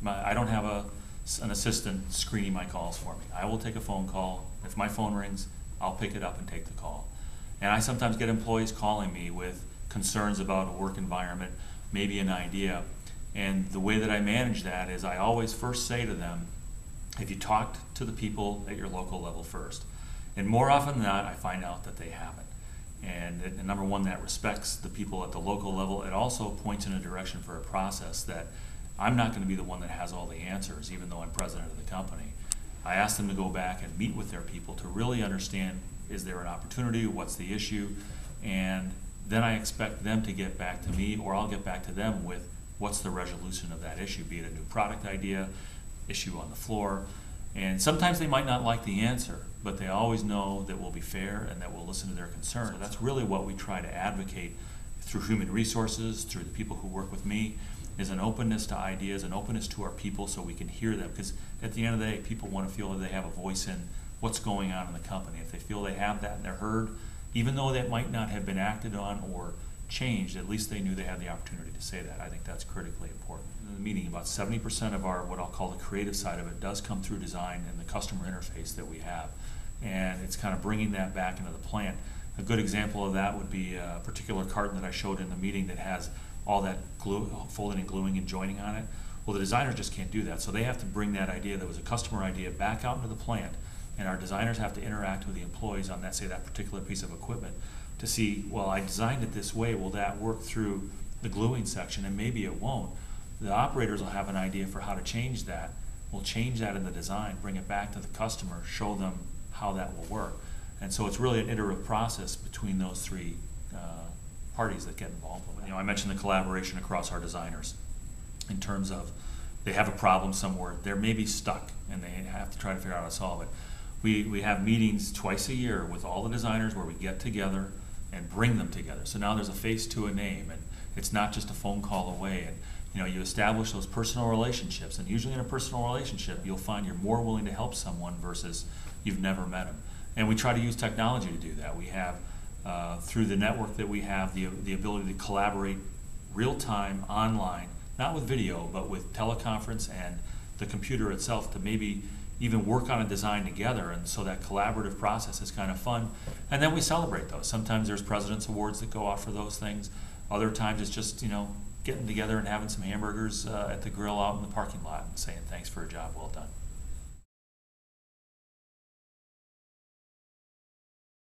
I don't have an assistant screening my calls for me. I will take a phone call. If my phone rings, I'll pick it up and take the call. And I sometimes get employees calling me with concerns about a work environment, maybe an idea. And the way that I manage that is I always first say to them, have you talked to the people at your local level first? And more often than not, I find out that they haven't. And number one, that respects the people at the local level. It also points in a direction for a process that I'm not going to be the one that has all the answers, even though I'm president of the company. I ask them to go back and meet with their people to really understand, is there an opportunity, what's the issue, and then I expect them to get back to me, or I'll get back to them with what's the resolution of that issue, be it a new product idea, issue on the floor. And sometimes they might not like the answer, but they always know that we'll be fair and that we'll listen to their concerns. So that's really what we try to advocate through human resources, through the people who work with me, is an openness to ideas, an openness to our people so we can hear them. Because at the end of the day, people want to feel that they have a voice in what's going on in the company. If they feel they have that and they're heard, even though that might not have been acted on or changed, at least they knew they had the opportunity to say that. I think that's critically important. In the meeting, about 70% of our, what I'll call the creative side of it, does come through design and the customer interface that we have. And it's kind of bringing that back into the plant. A good example of that would be a particular carton that I showed in the meeting that has all that glue, folding and gluing and joining on it. Well, the designers just can't do that, so they have to bring that idea that was a customer idea back out into the plant, and our designers have to interact with the employees on that, say, that particular piece of equipment to see, well, I designed it this way, will that work through the gluing section? And maybe it won't. The operators will have an idea for how to change that. We'll change that in the design, bring it back to the customer, show them how that will work. And so it's really an iterative process between those three parties that get involved with it. You know, I mentioned the collaboration across our designers in terms of they have a problem somewhere, they're maybe stuck and they have to try to figure out how to solve it. We have meetings twice a year with all the designers where we get together and bring them together. So now there's a face to a name, and it's not just a phone call away. And you know, you establish those personal relationships, and usually in a personal relationship, you'll find you're more willing to help someone versus you've never met them. And we try to use technology to do that. We have, through the network that we have, the ability to collaborate real-time, online, not with video, but with teleconference and the computer itself to maybe even work on a design together. And so that collaborative process is kind of fun. And then we celebrate those. Sometimes there's President's Awards that go out for those things. Other times it's just, you know, getting together and having some hamburgers at the grill out in the parking lot and saying thanks for a job well done.